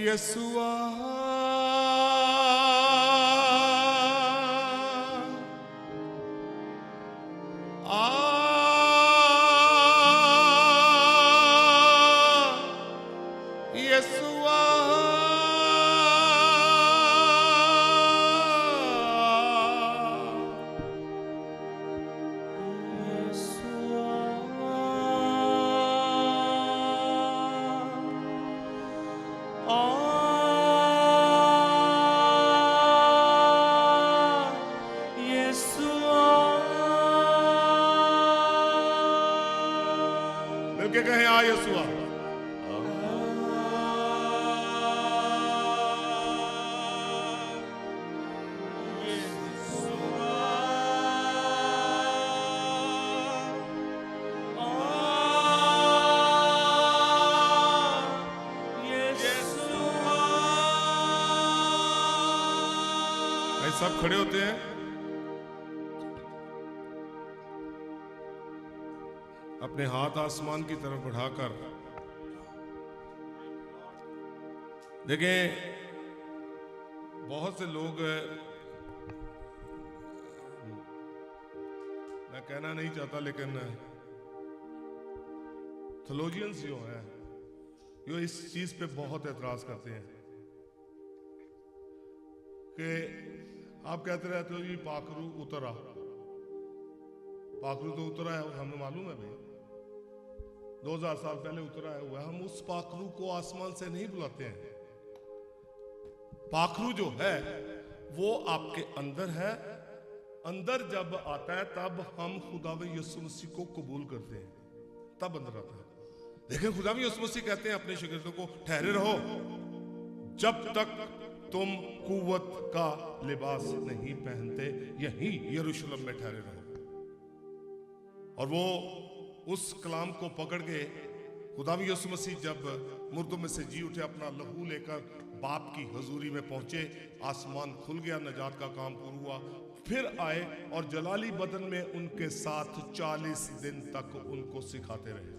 यीशुआ यीशुआ मिलके कहें आ यीशुआ। सब खड़े होते हैं, अपने हाथ आसमान की तरफ बढ़ाकर देखें। बहुत से लोग, मैं कहना नहीं चाहता लेकिन थियोलॉजियंस जो है जो इस चीज पे बहुत एतराज करते हैं कि आप कहते रहते हो जी पाखरू उतरा। पाखरू तो उतरा है, हमें मालूम है भाई, 2000 साल पहले उतरा है हुआ। हम उस पाखरू को आसमान से नहीं बुलाते हैं। पाखरू जो है वो आपके अंदर है। अंदर जब आता है तब हम खुदावंद यीशु मसीह को कबूल करते हैं, तब अंदर आता है। देखिए खुदावंद यीशु मसीह कहते हैं अपने शागिर्दों को, ठहरे रहो जब तक तुम कुव्वत का लिबास नहीं पहनते, यहीं यरूशलेम में ठहरे रहो। और वो उस कलाम को पकड़ के खुदावंद यीशु मसीह जब मुर्दों में से जी उठे, अपना लहू लेकर बाप की हजूरी में पहुंचे, आसमान खुल गया, नजात का काम पूरा हुआ। फिर आए और जलाली बदन में उनके साथ 40 दिन तक उनको सिखाते रहे।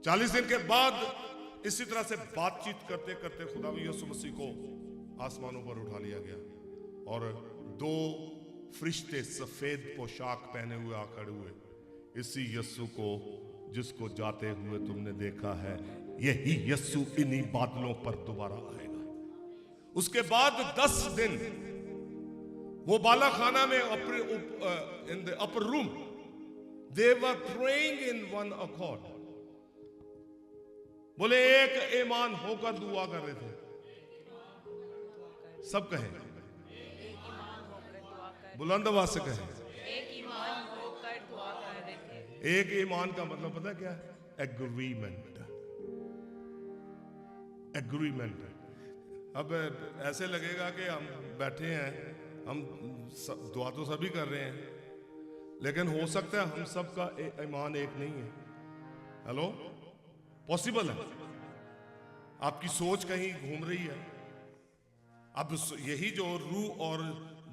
40 दिन के बाद इसी तरह से बातचीत करते करते खुदावंद यीशु मसीह को आसमानों पर उठा लिया गया और 2 फरिश्ते सफेद पोशाक पहने हुए आ खड़े हुए। इसी यीशु को जिसको जाते हुए तुमने देखा है, यही यीशु इन्हीं बादलों पर दोबारा आएगा। उसके बाद 10 दिन वो बाला खाना में in the upper room they were praying in one accord. बोले एक ईमान होकर दुआ कर रहे थे। सब कहें, बुलंद आवाज से कहें, एक ईमान होकर दुआ कर रहे थे। एक ईमान का मतलब पता क्या है? एग्रीमेंट। एग्रीमेंट। अब ऐसे लगेगा कि हम बैठे हैं, हम दुआ तो सभी कर रहे हैं, लेकिन हो सकता है हम सबका ईमान एक नहीं है। हेलो, पॉसिबल है। आपकी सोच कहीं घूम रही है। अब यही जो रूह और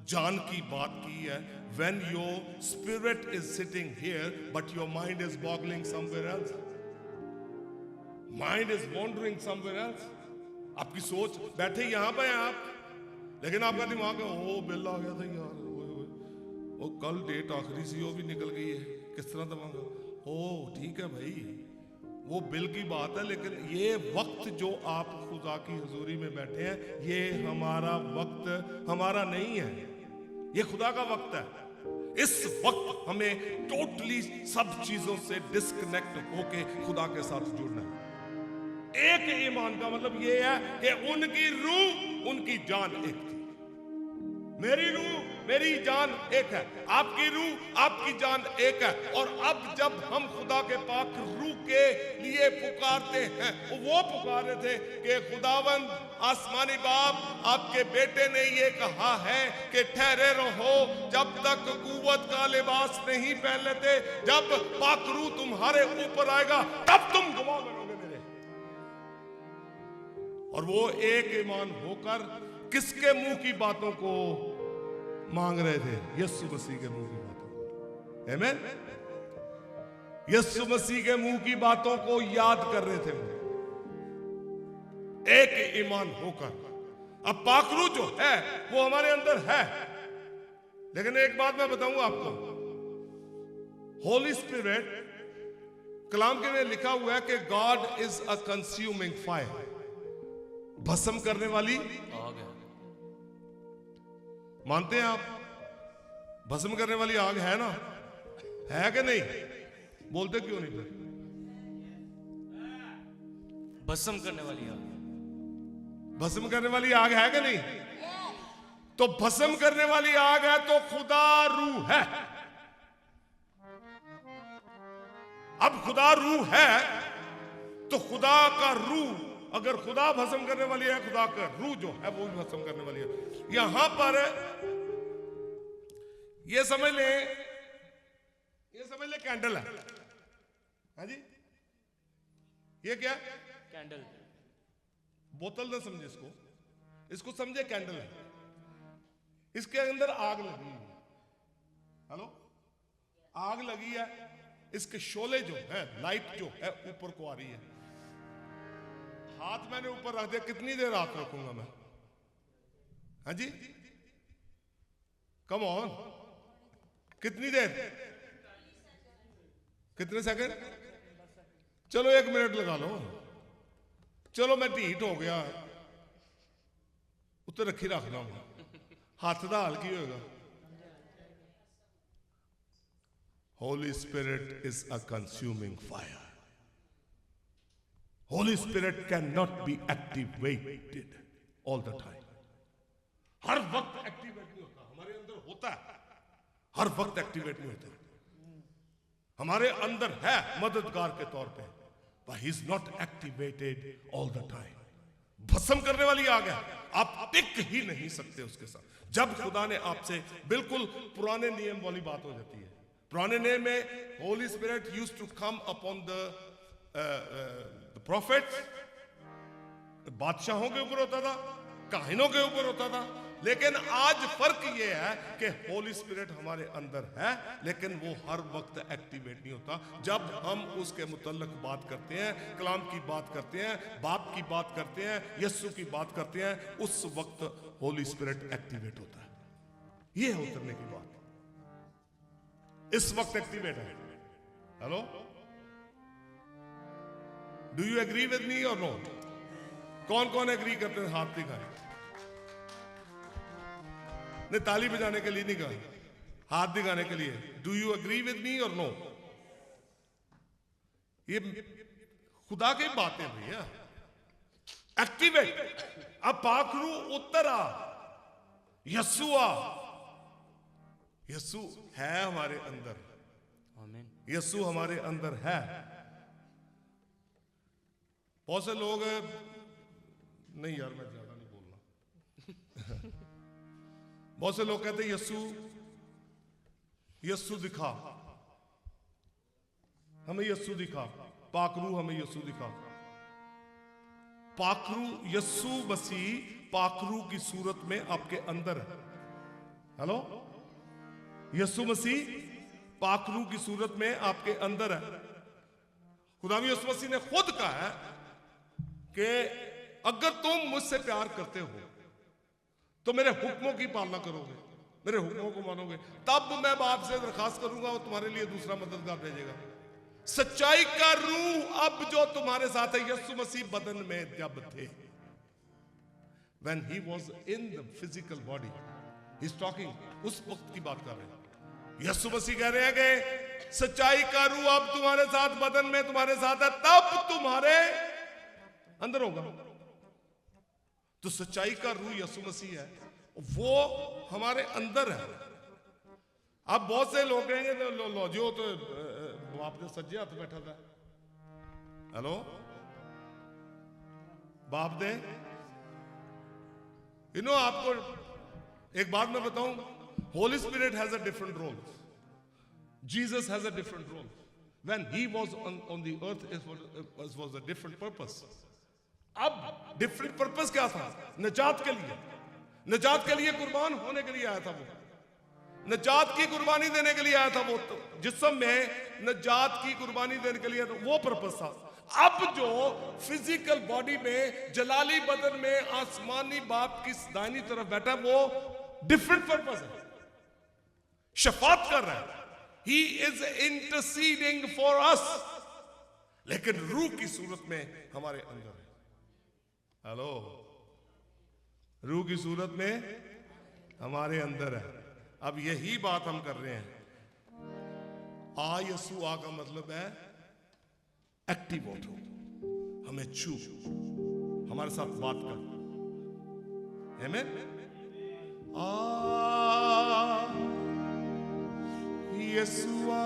जान की बात की है, when your spirit is sitting here but your mind is boggling somewhere else, mind is wandering somewhere else। आपकी सोच, बैठे यहां पे हैं आप, लेकिन आपका दिमाग है ओ बिल आ गया था यार, वो कल डेट आखिरी सी वो भी निकल गई है, किस तरह दबाऊंगा। ओ ठीक है भाई, वो बिल की बात है, लेकिन ये वक्त जो आप खुदा की हुजूरी में बैठे हैं, ये हमारा वक्त हमारा नहीं है, ये खुदा का वक्त है। इस वक्त हमें टोटली सब चीजों से डिस्कनेक्ट होके खुदा के साथ जुड़ना है। एक ईमान का मतलब ये है कि उनकी रूह उनकी जान एक थी। मेरी रूह मेरी जान एक है, आपकी रूह आपकी जान एक है। और अब जब हम खुदा के पाक रूह के लिए पुकारते हैं, वो पुकार रहे थे कि खुदावंद आसमानी बाप, आपके बेटे ने ये कहा है कि ठहरे रहो जब तक कुव्वत का लिबास नहीं पहन लेते। जब पाक रूह तुम्हारे ऊपर आएगा तब तुम गवाह बनोगे मेरे। और वो एक ईमान होकर किसके मुंह की बातों को मांग रहे थे? यीशु मसीह के मुंह की बातों को। आमीन। यीशु मसीह के मुंह की बातों को याद कर रहे थे वो। एक ईमान होकर। अब पाखरू जो है वो हमारे अंदर है, लेकिन एक बात मैं बताऊंगा आपको, होली स्पिरिट, कलाम के में लिखा हुआ है कि God is a consuming fire, भस्म करने वाली आग है। मानते हैं आप? भस्म करने वाली आग है ना, है कि नहीं? बोलते क्यों नहीं फिर? भस्म करने वाली आग, भस्म करने वाली आग है कि नहीं? तो भस्म करने वाली आग है तो खुदा रूह है। अब खुदा रूह है तो खुदा का रूह, अगर खुदा भस्म करने वाली है, खुदा का रूह जो है वो भी भस्म करने वाली है। यहां पर ये समझ ले कैंडल है। हाँ जी, ये क्या? कैंडल। बोतल ना समझे इसको, इसको समझे कैंडल है। इसके अंदर आग लगी है। हेलो, आग लगी है, इसके शोले जो है, लाइट जो है ऊपर को आ रही है। हाथ मैंने ऊपर रख दिया, कितनी देर हाथ रखूंगा मैं? हाँ जी, कम ऑन, कितनी देर? कितने सेकंड? चलो 1 मिनट लगा लो। चलो मैं ढीठ हो गया, उत्ते रखी रखना हूं, हाथ दा हाल की होगा। Holy Spirit is a consuming fire. Holy Spirit cannot be activated all the time. हर वक्त एक्टिवेट नहीं होता, हमारे अंदर होता है, हर वक्त एक्टिवेट नहीं होता। हमारे अंदर है मददगार के तौर पे, but he is not activated all the time. भस्म करने वाली आग है, आप टिक ही नहीं सकते उसके साथ। जब खुदा ने आपसे, बिल्कुल पुराने नियम वाली बात हो जाती है। पुराने नियम में Holy Spirit used to come upon the prophets, बादशाहों के ऊपर होता था, काहिनों के ऊपर होता था। लेकिन आज फर्क ये है कि होली स्पिरिट हमारे अंदर है, लेकिन वो हर वक्त एक्टिवेट नहीं होता। जब हम उसके मुतल्लक बात करते हैं, कलाम की बात करते हैं, बाप की बात करते हैं, यीशु की बात करते हैं, उस वक्त होली स्पिरिट एक्टिवेट होता है। ये है उतरने की बात, इस वक्त एक्टिवेट है। Hello, do you agree with me or no? कौन कौन एग्री करते हैं? हाथ दिखाएं। ने ताली बजाने के लिए नहीं कहा, हाथ दिखाने के लिए। Do you agree with me or no? ये खुदा की बातें भैया, एक्टिवेट। अब पाखरू उतरा, यस्सुआ, यस्सु है हमारे अंदर, आमीन। यस्सु हमारे अंदर है। बहुत से लोग, नहीं यार मैं ज्यादा नहीं बोलना। बहुत से लोग कहते हैं यस्सु, यस्सु दिखा, हमें यस्सु दिखा, पाखरू हमें यस्सु दिखा। पाखरू, यस्सु मसीह पाखरू की सूरत में आपके अंदर है। हेलो, यस्सु मसीह पाखरू की सूरत में आपके अंदर है। खुदावंद यीशु मसीह ने खुद कहा है कि अगर तुम मुझसे प्यार करते हो तो मेरे हुक्मों की पालना करोगे, मेरे हुक्मों को मानोगे, तब मैं बाप से दरखास्त करूंगा, वो तुम्हारे लिए दूसरा मददगार भेजेगा। सच्चाई का रूह अब जो तुम्हारे साथ है, यीशु मसीह बदन में जब थे, when he was in the physical body, he's talking, उस वक्त की बात कर रहे हैं। यीशु मसीह कह रहे हैं कि सच्चाई का रूह अब तुम्हारे साथ बदन में तुम्हारे साथ है, तब तुम्हारे अंदर होगा। तो सच्चाई का रूह यीशु मसीह है, वो हमारे अंदर है। अब बहुत से लोग कहेंगे लो जो तो आपने सज्जे हाथ बैठा था। हेलो, बाप दे, आपको एक बात मैं बताऊं, holy spirit has a different role, Jesus has a different role. When he was on the earth, it was a different purpose. अब डिफरेंट पर्पस क्या था? निजात के लिए, निजात के लिए कुर्बान होने के लिए आया था। वो निजात की कुर्बानी देने के लिए आया था। वो तो जिस्म में निजात की कुर्बानी देने के लिए, तो वो पर्पस था। अब जो फिजिकल बॉडी में, जलाली बदन में आसमानी बाप की दाहिनी तरफ बैठा है, वो डिफरेंट पर्पस है, शफात कर रहा है। ही इज इंटरसीडिंग फॉर अस, लेकिन रूह की सूरत में हमारे अंदर है। हेलो, रूह की सूरत में हमारे अंदर है। अब यही बात हम कर रहे हैं। आ यसु आ का मतलब है एक्टिवेट हो, हमें छू, हमारे साथ बात कर। आमीन। आ यसु आ,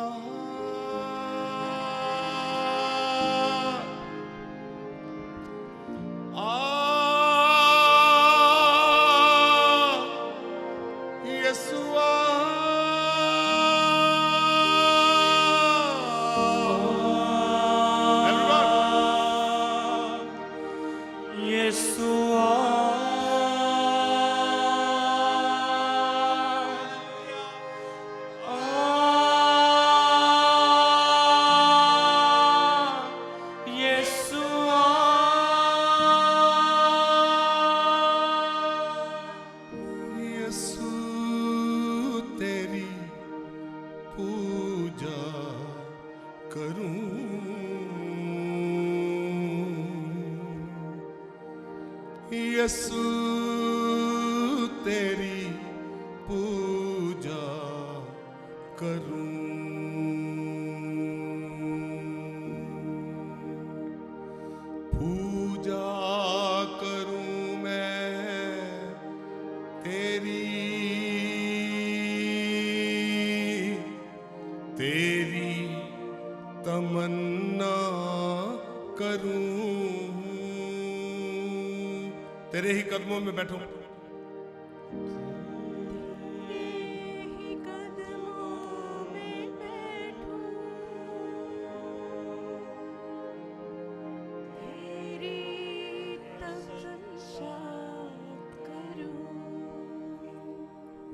यसु तेरी पूजा करूं, पूजा करूं मैं तेरी, तेरी तमन्ना करूं, तेरे ही कदमों में बैठूं।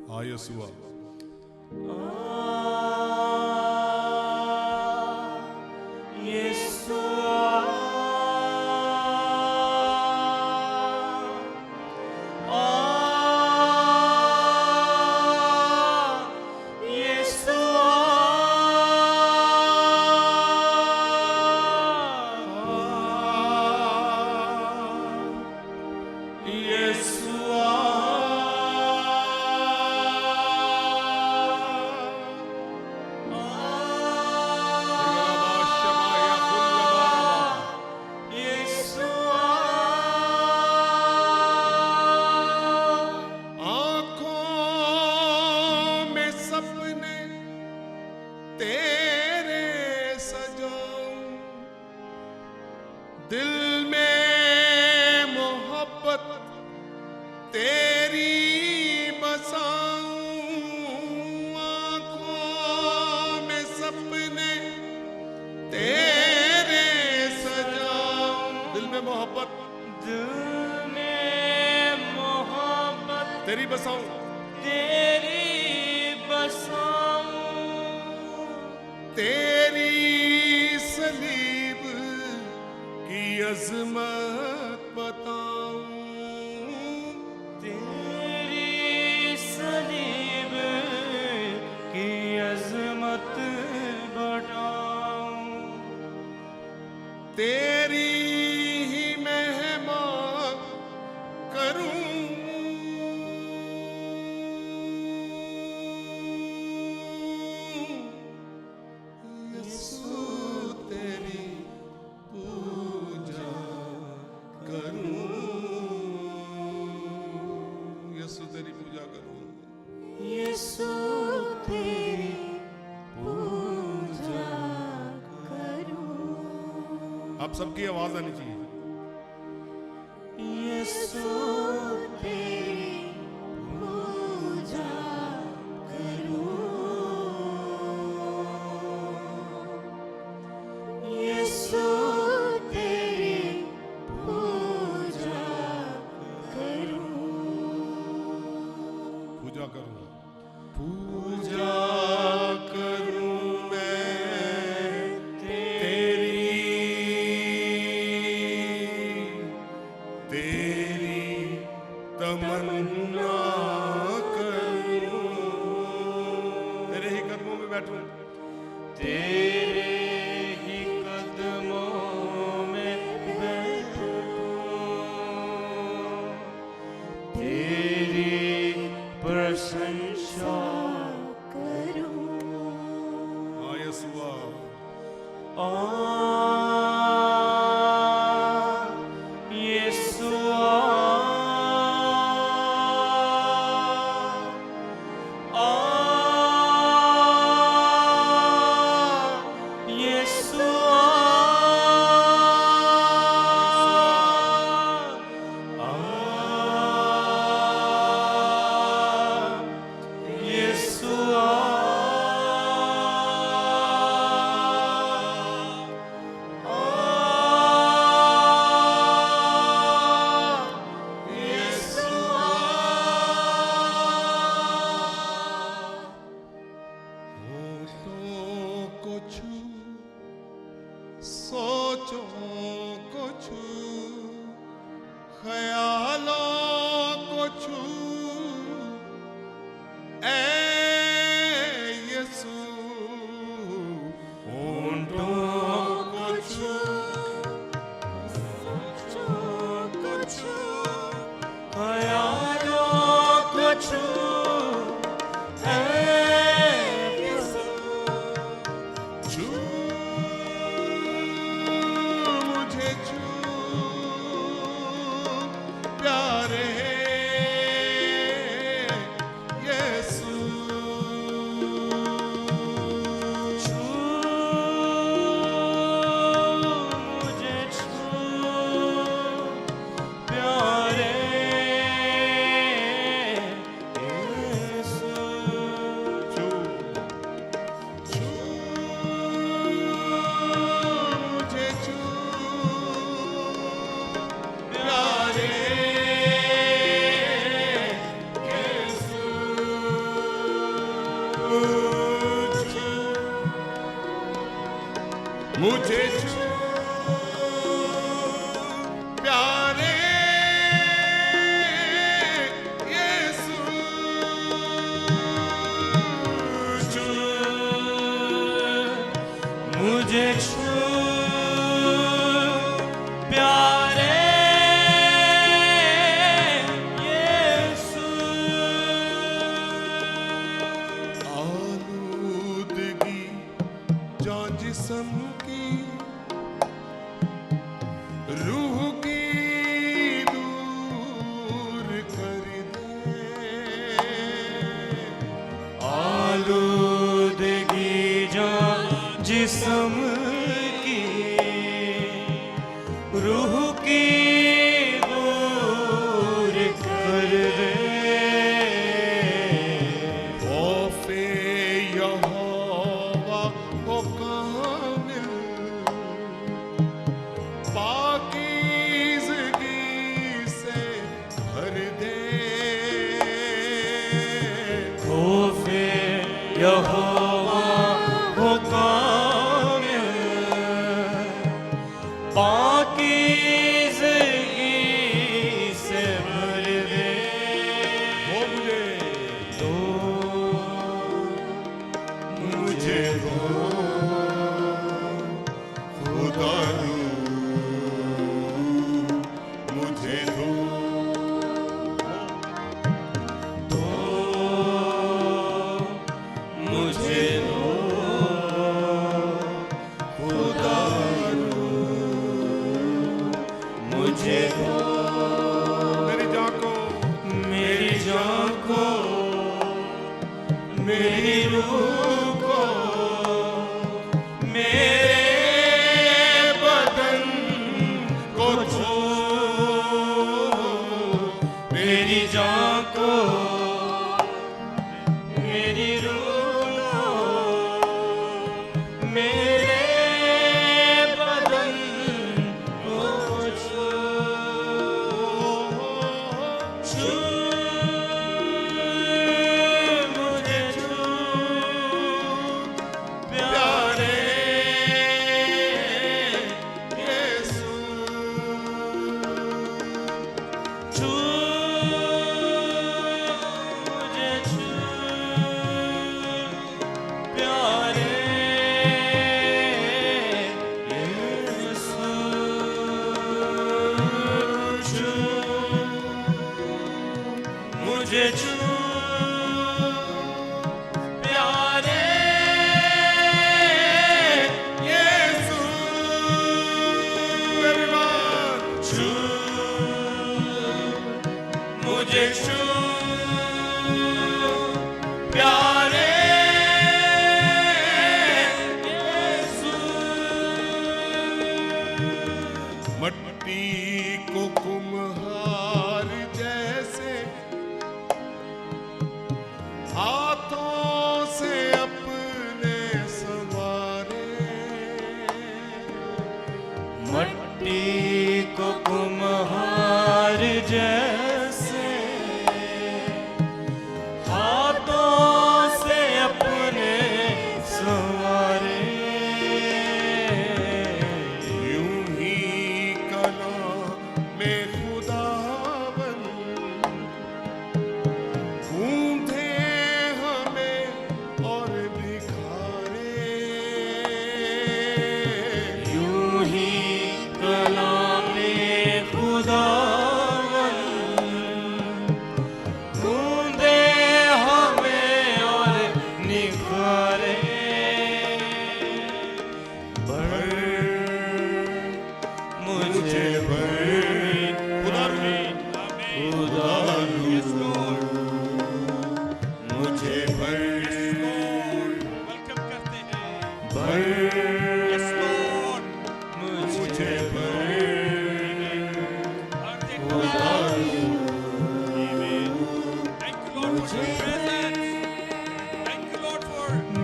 आ यसुआ, दिल में मोहब्बत तेरी बसाऊं, आंखों में सपने तेरे सजाऊं। दिल में मोहब्बत, दिल में मोहब्बत तेरी बसाऊं, तेरी बसाऊं, तेरी सलीब की अजमत बताऊं, तेरी सलीब की अजमत बताऊं, तेरी ही महिमा करूं, यसु तेरी पूजा करूं, यसु तेरी पूजा करूं, यीशु तेरी पूजा करूं। आप सबकी आवाज आनी चाहिए। यीशु तेरी पूजा करूं। यीशु तेरी पूजा करूं। पूजा करूं, पूजा करूं मैं तेरी, बैठूं, तेरे ही कदमों में बैठूं, तेरी प्रशंसा करूं। हाँ यीशुआ, सोचों को छू, ख्यालों को छू, ऐ यीशु होंठों को छू, सोचों को छू, ख्यालों को छू, ऐ यीशु छू मुझे छू प्यारे यीशु, छू मुझे छू प्यारे यीशु, छू छू मुझे छू प्यारे यीशु, छू मुझे छू प्यारे यीशु, छू मुझे छू प्यारे यीशु, आलूदगी जो जिस्म की रूह की दूर कर दे, आलूदगी जो जिस्म की रूह की दूर कर दे, खौफे यहोवा को कामिल पाकीज़गी से भर दे, खौफे यहोवा हो कामिल पाकीज़गी से भर दे, हो मुझे दो खुदा दो मुझे दो मुझे दो खुदा दो, मुझे दो मेरी जान को, मेरी जान को, मेरी रूह को, मेरे बदन को छू, मेरी जान को, मेरी रूह को, मेरे बदन को छू, छू मुझे छू प्यारे यीशु, छू मुझे छू मुझे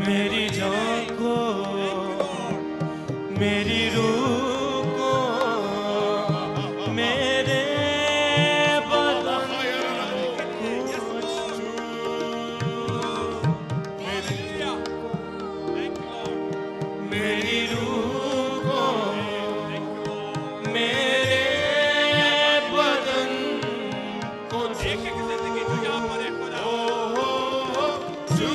मेरी जान को, मेरी रूह को, मेरे बदन को छू। मेरी रूह को, मेरे बदन को छू।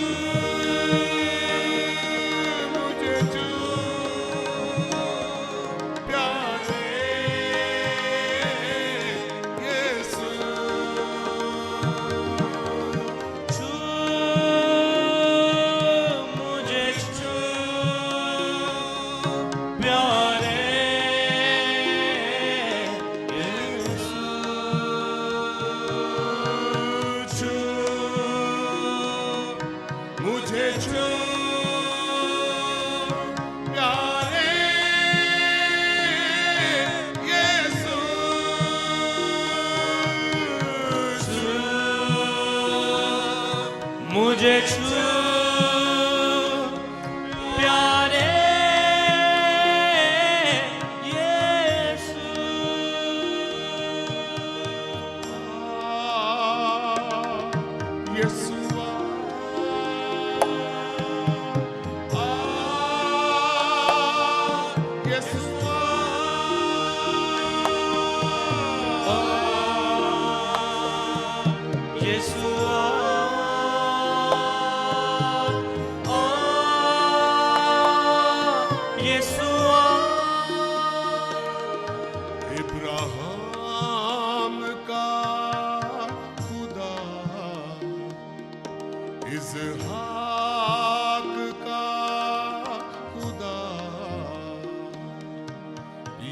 मुझे छू प्यारे यीशु। यीशुआ यीशुआ यीशुआ इब्राहिम का खुदा, इसहाक का खुदा,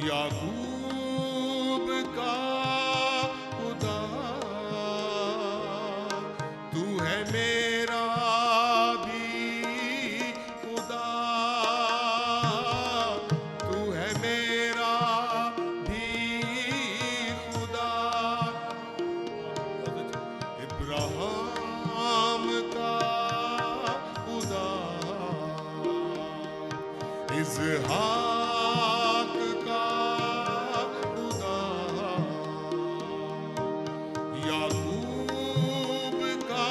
याकूब का खुदा, तू है मेरा भी खुदा, तू है मेरा भी खुदा। इब्राहिम का खुदा, इसहाक का खुदा, याकूब का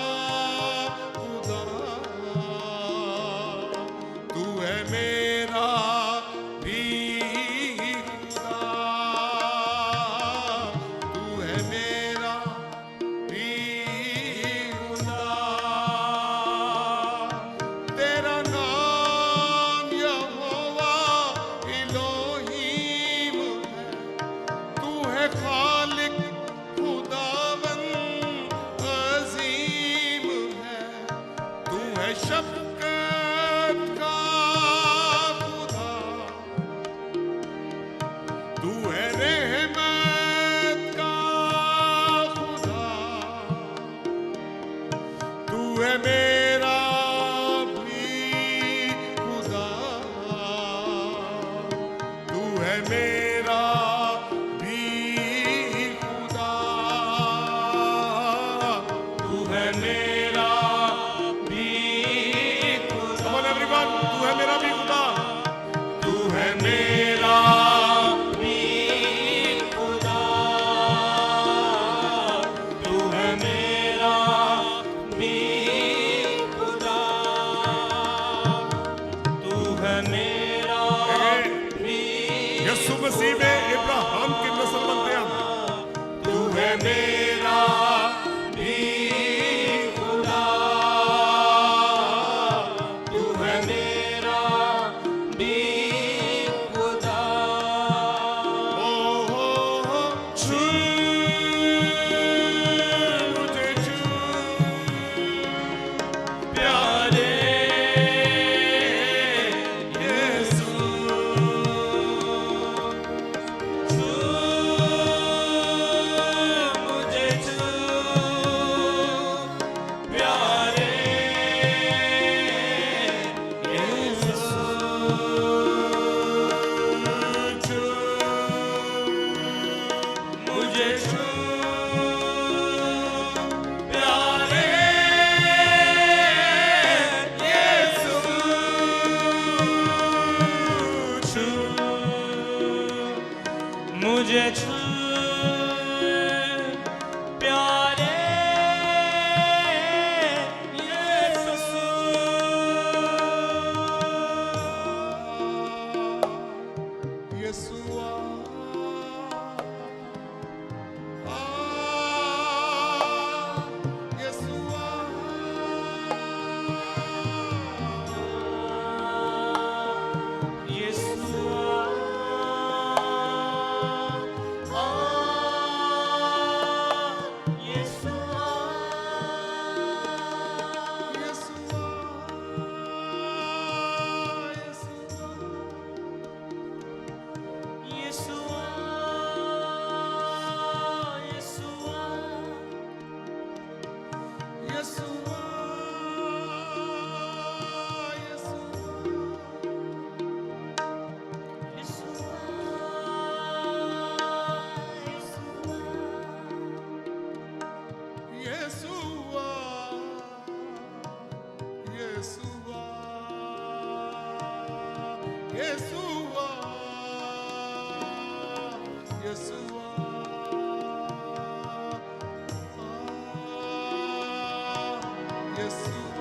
खुदा, तू है मेरा भी खुदा, तू है मेरा भी खुदा। तेरा नाम यहोवा इलोहीम है, तू है खालिक खुदावंद अजीम है, तू है शफ़क़त का खुदा, तू है रहमत का खुदा, तू है मेरा भी खुदा, तू है मेरा भी खुदा, तू है मेरा भी खुदा। Come on everyone, तू है मेरा भी खुदा, तू है मेरा भी खुदा, तू है मेरा भी Yeshua, Yeshua, Yeshua, Yeshua.